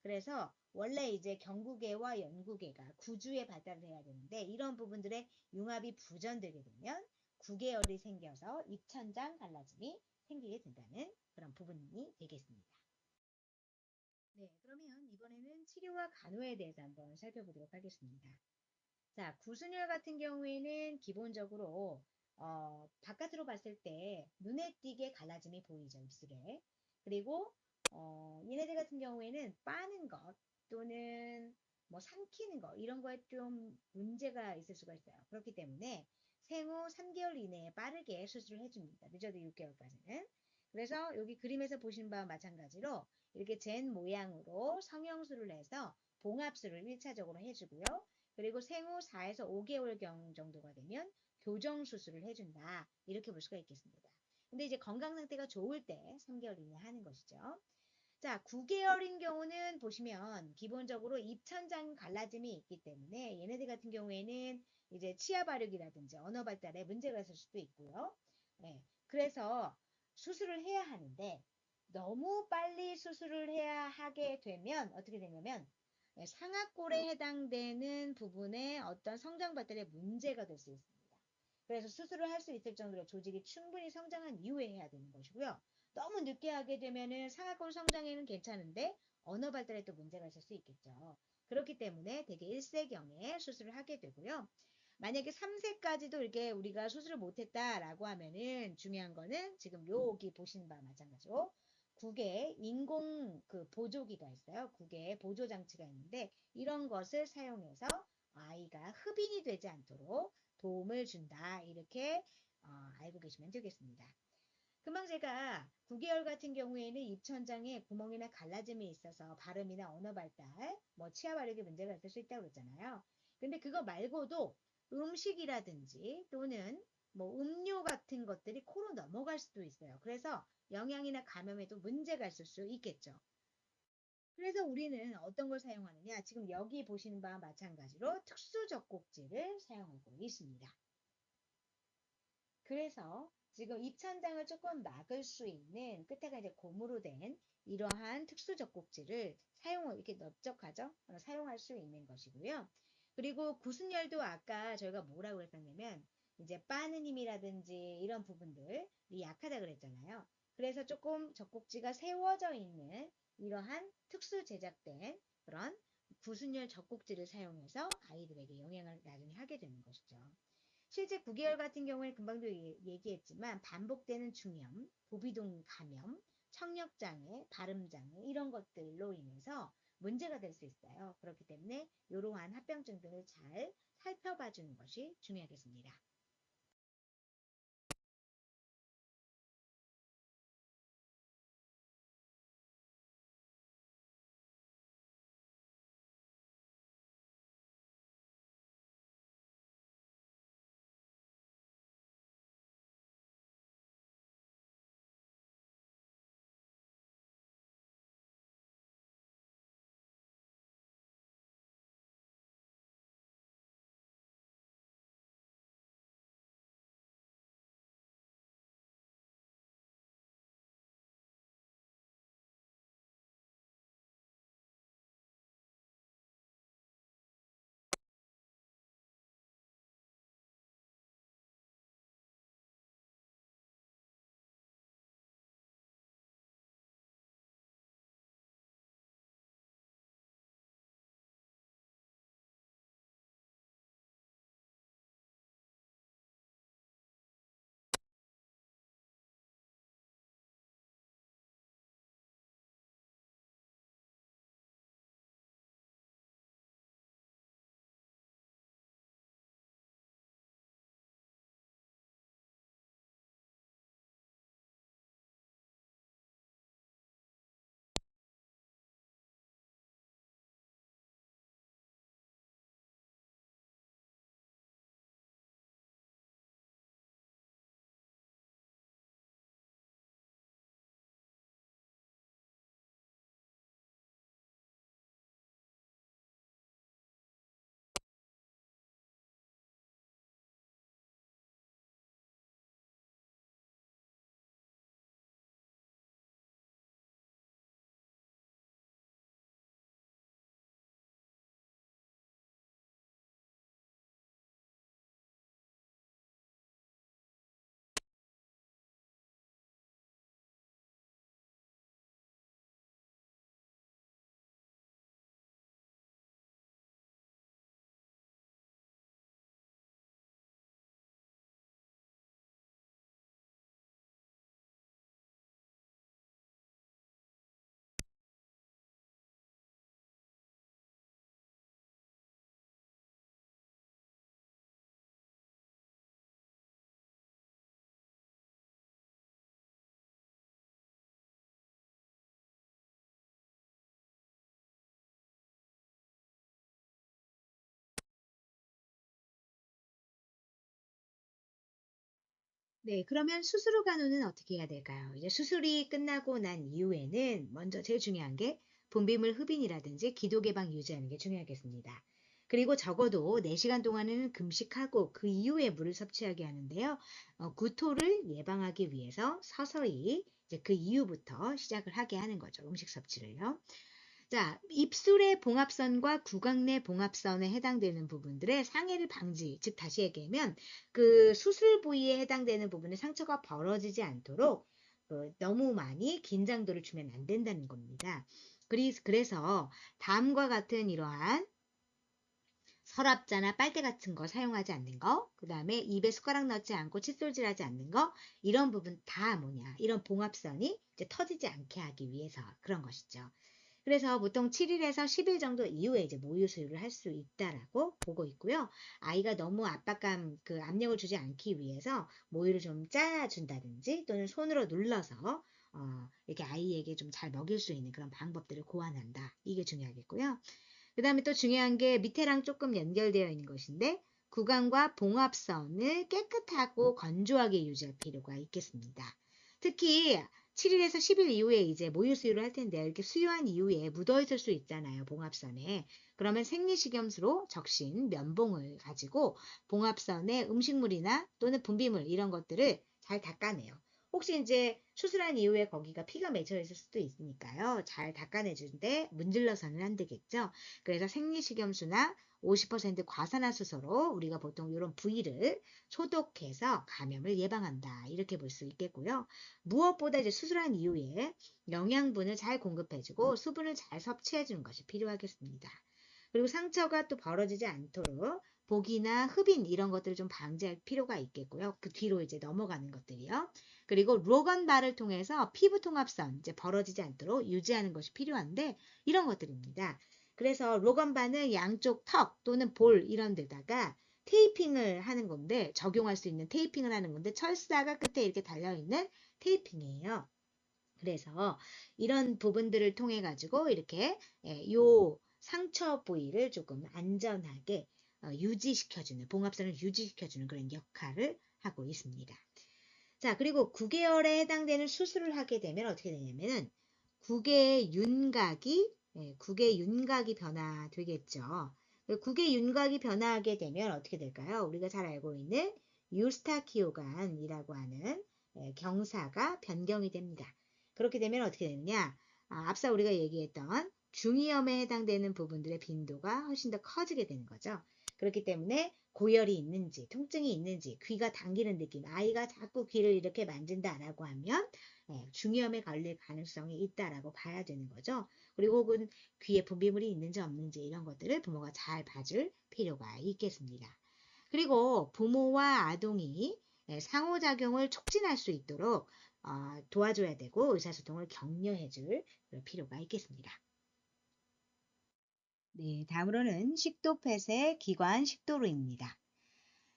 그래서 원래 이제 경구계와 연구계가 구주에 발달을 해야 되는데 이런 부분들의 융합이 부전되게 되면 9개월이 생겨서 입천장 갈라짐이 생기게 된다는 그런 부분이 되겠습니다. 네, 그러면 이번에는 치료와 간호에 대해서 한번 살펴보도록 하겠습니다. 자, 구순열 같은 경우에는 기본적으로 바깥으로 봤을 때 눈에 띄게 갈라짐이 보이죠, 입술에. 그리고 얘네들 같은 경우에는 빠는 것 또는 뭐 삼키는 것 이런 거에 좀 문제가 있을 수가 있어요. 그렇기 때문에 생후 3개월 이내에 빠르게 수술을 해줍니다. 늦어도 6개월까지는. 그래서 여기 그림에서 보신 바와 마찬가지로 이렇게 젠 모양으로 성형술을 해서 봉합술을 1차적으로 해주고요. 그리고 생후 4에서 5개월 경 정도가 되면 교정 수술을 해준다. 이렇게 볼 수가 있겠습니다. 근데 이제 건강 상태가 좋을 때 3개월 이내 하는 것이죠. 자, 9개월인 경우는 보시면 기본적으로 입천장 갈라짐이 있기 때문에 얘네들 같은 경우에는 이제 치아 발육이라든지 언어 발달에 문제가 있을 수도 있고요. 네, 그래서 수술을 해야 하는데 너무 빨리 수술을 해야 하게 되면 어떻게 되냐면 상악골에 해당되는 부분에 어떤 성장 발달에 문제가 될 수 있습니다. 그래서 수술을 할 수 있을 정도로 조직이 충분히 성장한 이후에 해야 되는 것이고요. 너무 늦게 하게 되면은 상악골 성장에는 괜찮은데 언어 발달에 또 문제가 있을 수 있겠죠. 그렇기 때문에 대개 1세경에 수술을 하게 되고요. 만약에 3세까지도 이렇게 우리가 수술을 못했다라고 하면은 중요한 거는 지금 여기 보시는 바와 마찬가지로 국에 인공 그 보조기가 있어요. 국에 보조 장치가 있는데 이런 것을 사용해서 아이가 흡인이 되지 않도록 도움을 준다. 이렇게 알고 계시면 되겠습니다. 금방 제가 9개월 같은 경우에는 입천장에 구멍이나 갈라짐이 있어서 발음이나 언어 발달, 뭐 치아 발육에 문제가 있을 수 있다고 그랬잖아요. 근데 그거 말고도 음식이라든지 또는 뭐 음료 같은 것들이 코로 넘어갈 수도 있어요. 그래서 영양이나 감염에도 문제가 있을 수 있겠죠. 그래서 우리는 어떤 걸 사용하느냐? 지금 여기 보시는 바와 마찬가지로 특수 젖꼭지를 사용하고 있습니다. 그래서 지금 입천장을 조금 막을 수 있는 끝에가 이제 고무로 된 이러한 특수 젖꼭지를 이렇게 넓적하죠? 사용할 수 있는 것이고요. 그리고 구순열도 아까 저희가 뭐라고 그랬었냐면 이제 빠는 힘이라든지 이런 부분들이 약하다 그랬잖아요. 그래서 조금 젖꼭지가 세워져 있는 이러한 특수 제작된 그런 구순열 젖꼭지를 사용해서 아이들에게 영양을 나중에 하게 되는 것이죠. 실제 9개월 같은 경우에 금방도 얘기했지만 반복되는 중염, 부비동 감염, 청력장애, 발음장애 이런 것들로 인해서 문제가 될 수 있어요. 그렇기 때문에 이러한 합병증들을 잘 살펴봐 주는 것이 중요하겠습니다. 네, 그러면 수술 후 간호는 어떻게 해야 될까요? 이제 수술이 끝나고 난 이후에는 먼저 제일 중요한 게 분비물 흡인이라든지 기도 개방 유지하는 게 중요하겠습니다. 그리고 적어도 4시간 동안은 금식하고 그 이후에 물을 섭취하게 하는데요. 구토를 예방하기 위해서 서서히 이제 그 이후부터 시작을 하게 하는 거죠. 음식 섭취를요. 자, 입술의 봉합선과 구강 내 봉합선에 해당되는 부분들의 상해를 방지, 즉 다시 얘기하면 그 수술 부위에 해당되는 부분의 상처가 벌어지지 않도록 너무 많이 긴장도를 주면 안 된다는 겁니다. 그래서 다음과 같은 이러한 서랍자나 빨대 같은 거 사용하지 않는 거, 그 다음에 입에 숟가락 넣지 않고 칫솔질하지 않는 거, 이런 부분 다 뭐냐, 이런 봉합선이 이제 터지지 않게 하기 위해서 그런 것이죠. 그래서 보통 7일에서 10일 정도 이후에 이제 모유 수유를 할 수 있다라고 보고 있고요. 아이가 너무 압박감, 압력을 주지 않기 위해서 모유를 좀 짜준다든지 또는 손으로 눌러서 이렇게 아이에게 좀 잘 먹일 수 있는 그런 방법들을 고안한다. 이게 중요하겠고요. 그 다음에 또 중요한 게 밑에랑 조금 연결되어 있는 것인데 구강과 봉합선을 깨끗하고 건조하게 유지할 필요가 있겠습니다. 특히 7일에서 10일 이후에 이제 모유 수유를 할 텐데요. 이렇게 수유한 이후에 묻어 있을 수 있잖아요. 봉합선에. 그러면 생리식염수로 적신 면봉을 가지고 봉합선에 음식물이나 또는 분비물 이런 것들을 잘 닦아내요. 혹시 이제 수술한 이후에 거기가 피가 맺혀 있을 수도 있으니까요. 잘 닦아내주는데 문질러서는 안 되겠죠. 그래서 생리식염수나 50% 과산화수소로 우리가 보통 이런 부위를 소독해서 감염을 예방한다. 이렇게 볼 수 있겠고요. 무엇보다 이제 수술한 이후에 영양분을 잘 공급해주고 수분을 잘 섭취해주는 것이 필요하겠습니다. 그리고 상처가 또 벌어지지 않도록 복이나 흡인 이런 것들을 좀 방지할 필요가 있겠고요. 그 뒤로 이제 넘어가는 것들이요. 그리고 로건바를 통해서 피부 통합선 이제 벌어지지 않도록 유지하는 것이 필요한데 이런 것들입니다. 그래서 로건바는 양쪽 턱 또는 볼 이런 데다가 테이핑을 하는 건데 적용할 수 있는 테이핑을 하는 건데 철사가 끝에 이렇게 달려있는 테이핑이에요. 그래서 이런 부분들을 통해 가지고 이렇게 요 상처 부위를 조금 안전하게 유지시켜주는 봉합선을 유지시켜주는 그런 역할을 하고 있습니다. 자, 그리고 9개월에 해당되는 수술을 하게 되면 어떻게 되냐면은 국의 윤곽이 변화되겠죠. 국의 윤곽이 변화하게 되면 어떻게 될까요? 우리가 잘 알고 있는 유스타키오간이라고 하는 경사가 변경이 됩니다. 그렇게 되면 어떻게 되느냐? 앞서 우리가 얘기했던 중이염에 해당되는 부분들의 빈도가 훨씬 더 커지게 되는 거죠. 그렇기 때문에 고열이 있는지, 통증이 있는지, 귀가 당기는 느낌, 아이가 자꾸 귀를 이렇게 만진다라고 하면 중이염에 걸릴 가능성이 있다라고 봐야 되는 거죠. 그리고 혹은 귀에 분비물이 있는지 없는지 이런 것들을 부모가 잘 봐줄 필요가 있겠습니다. 그리고 부모와 아동이 상호작용을 촉진할 수 있도록 도와줘야 되고 의사소통을 격려해줄 필요가 있겠습니다. 네, 다음으로는 식도폐쇄 기관 식도루입니다.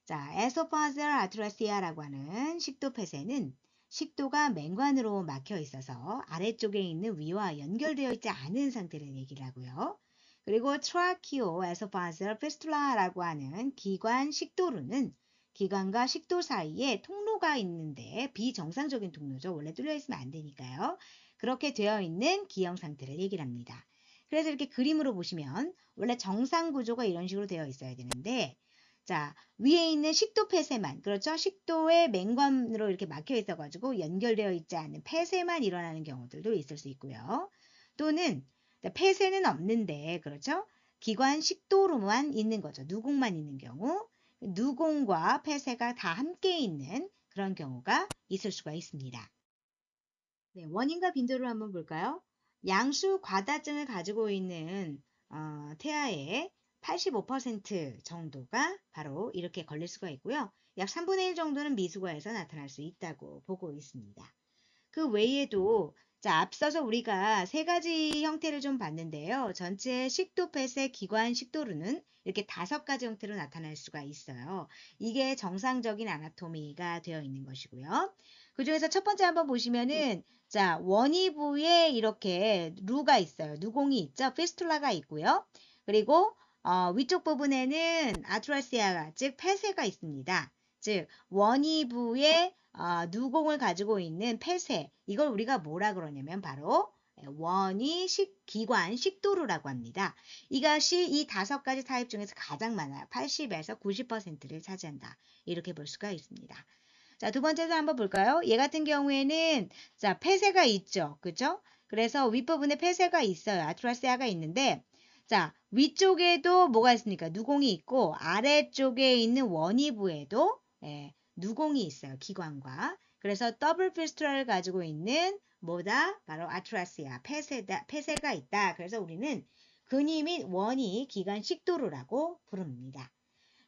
자, 에소파지얼 아트라시아라고 하는 식도폐쇄는 식도가 맹관으로 막혀 있어서 아래쪽에 있는 위와 연결되어 있지 않은 상태를 얘기를 하고요. 그리고 트라키오 에소파지얼 피스툴라라고 하는 기관 식도루는 기관과 식도 사이에 통로가 있는데 비정상적인 통로죠. 원래 뚫려 있으면 안 되니까요. 그렇게 되어 있는 기형 상태를 얘기를 합니다. 그래서 이렇게 그림으로 보시면 원래 정상 구조가 이런 식으로 되어 있어야 되는데 자, 위에 있는 식도 폐쇄만, 그렇죠? 식도의 맹관으로 이렇게 막혀 있어가지고 연결되어 있지 않은 폐쇄만 일어나는 경우들도 있을 수 있고요. 또는 폐쇄는 없는데, 그렇죠? 기관 식도로만 있는 거죠. 누공만 있는 경우, 누공과 폐쇄가 다 함께 있는 그런 경우가 있을 수가 있습니다. 네, 원인과 빈도를 한번 볼까요? 양수 과다증을 가지고 있는 태아의 85% 정도가 바로 이렇게 걸릴 수가 있고요. 약 3분의 1 정도는 미숙아에서 나타날 수 있다고 보고 있습니다. 그 외에도 자, 앞서서 우리가 세 가지 형태를 좀 봤는데요. 전체 식도폐쇄 기관 식도루는 이렇게 5가지 형태로 나타날 수가 있어요. 이게 정상적인 아나토미가 되어 있는 것이고요. 그 중에서 첫 번째 한번 보시면은 자, 원위부에 이렇게 루가 있어요. 누공이 있죠. 피스툴라가 있고요. 그리고 위쪽 부분에는 아트라시아가 즉 폐쇄가 있습니다. 즉 원위부에 누공을 가지고 있는 폐쇄 이걸 우리가 뭐라 그러냐면 바로 원위 기관 식도루라고 합니다. 이것이 이 5가지 타입 중에서 가장 많아요. 80에서 90%를 차지한다. 이렇게 볼 수가 있습니다. 자, 두 번째도 한번 볼까요? 얘 같은 경우에는 자, 폐쇄가 있죠. 그죠? 그래서 윗부분에 폐쇄가 있어요. 아트라시아가 있는데 자, 위쪽에도 뭐가 있습니까? 누공이 있고 아래쪽에 있는 원위부에도 누공이 있어요. 기관과. 그래서 더블 피스툴라를 가지고 있는 뭐다? 바로 아트라시아, 폐쇄가 있다. 그래서 우리는 근위 및 원위 기관 식도루라고 부릅니다.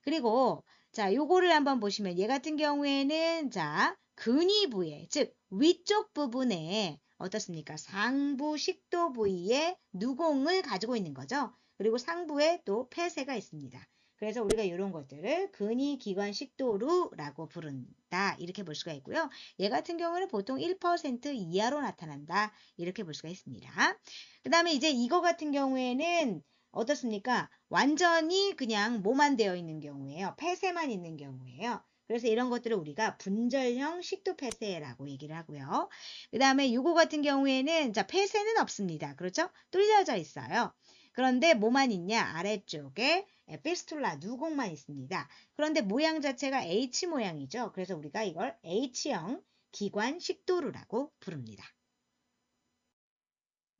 그리고 자, 요거를 한번 보시면 얘 같은 경우에는 자, 근위부에 즉 위쪽 부분에 어떻습니까? 상부 식도 부위에 누공을 가지고 있는 거죠. 그리고 상부에 또 폐쇄가 있습니다. 그래서 우리가 이런 것들을 근위기관 식도루라고 부른다. 이렇게 볼 수가 있고요. 얘 같은 경우는 보통 1% 이하로 나타난다. 이렇게 볼 수가 있습니다. 그 다음에 이제 이거 같은 경우에는 어떻습니까? 완전히 그냥 뭐만 되어 있는 경우예요. 폐쇄만 있는 경우예요. 그래서 이런 것들을 우리가 분절형 식도 폐쇄라고 얘기를 하고요. 그 다음에 요거 같은 경우에는 자, 폐쇄는 없습니다. 그렇죠? 뚫려져 있어요. 그런데 뭐만 있냐? 아래쪽에 피스툴라, 누공만 있습니다. 그런데 모양 자체가 H 모양이죠. 그래서 우리가 이걸 H형 기관 식도루라고 부릅니다.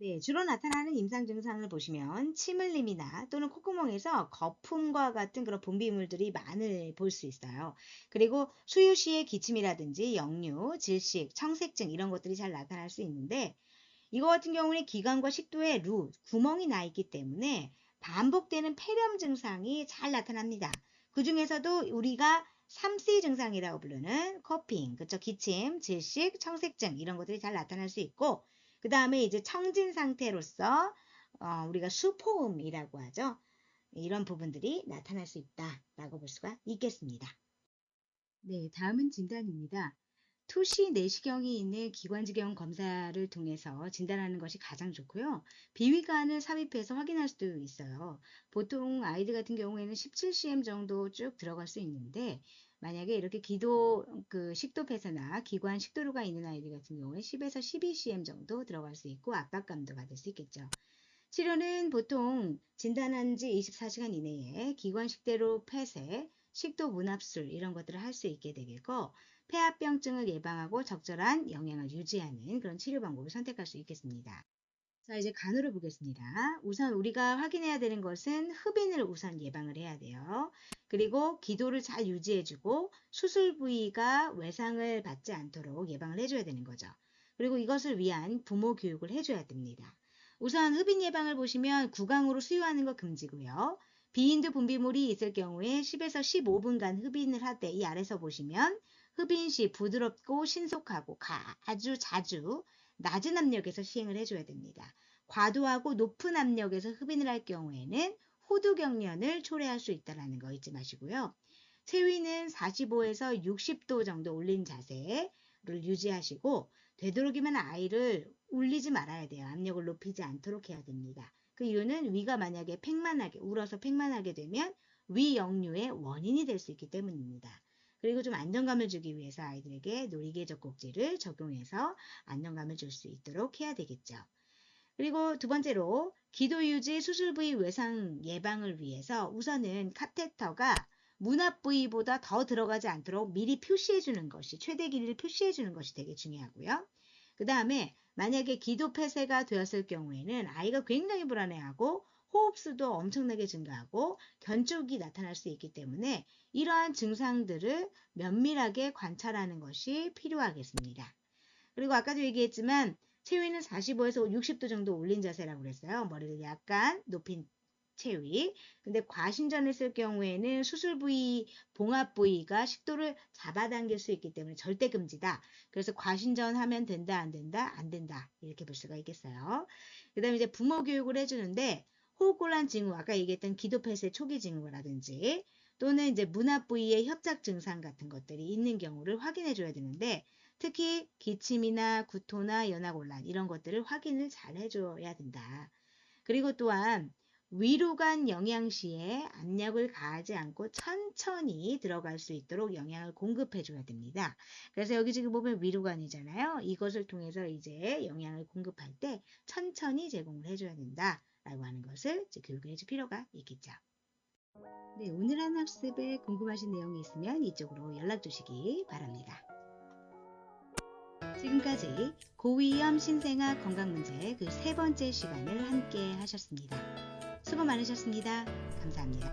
네, 주로 나타나는 임상 증상을 보시면 침 흘림이나 또는 콧구멍에서 거품과 같은 그런 분비물들이 많이 볼 수 있어요. 그리고 수유 시에 기침이라든지 역류, 질식, 청색증 이런 것들이 잘 나타날 수 있는데 이거 같은 경우는 기관과 식도에 구멍이 나 있기 때문에 반복되는 폐렴 증상이 잘 나타납니다. 그 중에서도 우리가 3C 증상이라고 부르는 코핑, 그쵸? 기침, 질식, 청색증 이런 것들이 잘 나타날 수 있고 그 다음에 이제 청진 상태로서 우리가 수포음이라고 하죠. 이런 부분들이 나타날 수 있다라고 볼 수가 있겠습니다. 네, 다음은 진단입니다. 투시 내시경이 있는 기관지경 검사를 통해서 진단하는 것이 가장 좋고요. 비위관을 삽입해서 확인할 수도 있어요. 보통 아이들 같은 경우에는 17cm 정도 쭉 들어갈 수 있는데 만약에 이렇게 식도 폐쇄나 기관 식도류가 있는 아이들 같은 경우에 10에서 12cm 정도 들어갈 수 있고 압박감도 받을 수 있겠죠. 치료는 보통 진단한 지 24시간 이내에 기관 식도로 폐쇄, 식도 문합술 이런 것들을 할 수 있게 되겠고 폐합병증을 예방하고 적절한 영양을 유지하는 그런 치료 방법을 선택할 수 있겠습니다. 자, 이제 간호를 보겠습니다. 우선 우리가 확인해야 되는 것은 흡인을 우선 예방을 해야 돼요. 그리고 기도를 잘 유지해주고 수술 부위가 외상을 받지 않도록 예방을 해줘야 되는 거죠. 그리고 이것을 위한 부모 교육을 해줘야 됩니다. 우선 흡인 예방을 보시면 구강으로 수유하는 거 금지고요. 비인두 분비물이 있을 경우에 10에서 15분간 흡인을 할 때 이 아래서 보시면 흡인 시 부드럽고 신속하고 아주 자주 낮은 압력에서 시행을 해줘야 됩니다. 과도하고 높은 압력에서 흡인을 할 경우에는 호두경련을 초래할 수 있다는 거 잊지 마시고요. 체위는 45에서 60도 정도 올린 자세를 유지하시고 되도록이면 아이를 울리지 말아야 돼요. 압력을 높이지 않도록 해야 됩니다. 그 이유는 위가 만약에 울어서 팽만하게 되면 위역류의 원인이 될 수 있기 때문입니다. 그리고 좀 안정감을 주기 위해서 아이들에게 놀이개 젖꼭지를 적용해서 안정감을 줄 수 있도록 해야 되겠죠. 그리고 두 번째로 기도 유지 수술 부위 외상 예방을 위해서 우선은 카테터가 문합 부위보다 더 들어가지 않도록 미리 표시해 주는 것이 최대 길이를 표시해 주는 것이 되게 중요하고요. 그 다음에 만약에 기도 폐쇄가 되었을 경우에는 아이가 굉장히 불안해하고 호흡수도 엄청나게 증가하고 견쪽이 나타날 수 있기 때문에 이러한 증상들을 면밀하게 관찰하는 것이 필요하겠습니다. 그리고 아까도 얘기했지만 체위는 45에서 60도 정도 올린 자세라고 그랬어요. 머리를 약간 높인 체위. 근데 과신전했을 경우에는 수술 부위, 봉합 부위가 식도를 잡아당길 수 있기 때문에 절대 금지다. 그래서 과신전하면 된다, 안 된다, 안 된다. 이렇게 볼 수가 있겠어요. 그 다음에 이제 부모 교육을 해주는데 호흡곤란 징후, 아까 얘기했던 기도폐쇄 초기 징후라든지 또는 이제 문합 부위의 협작 증상 같은 것들이 있는 경우를 확인해 줘야 되는데 특히 기침이나 구토나 연하곤란 이런 것들을 확인을 잘 해줘야 된다. 그리고 또한 위로간 영양 시에 압력을 가하지 않고 천천히 들어갈 수 있도록 영양을 공급해 줘야 됩니다. 그래서 여기 지금 보면 위로간이잖아요. 이것을 통해서 이제 영양을 공급할 때 천천히 제공을 해줘야 된다라고 하는 것을 이제 교육을 해줄 필요가 있겠죠. 네, 오늘 한 학습에 궁금하신 내용이 있으면 이쪽으로 연락 주시기 바랍니다. 지금까지 고위험 신생아 건강문제 그 세 번째 시간을 함께 하셨습니다. 수고 많으셨습니다. 감사합니다.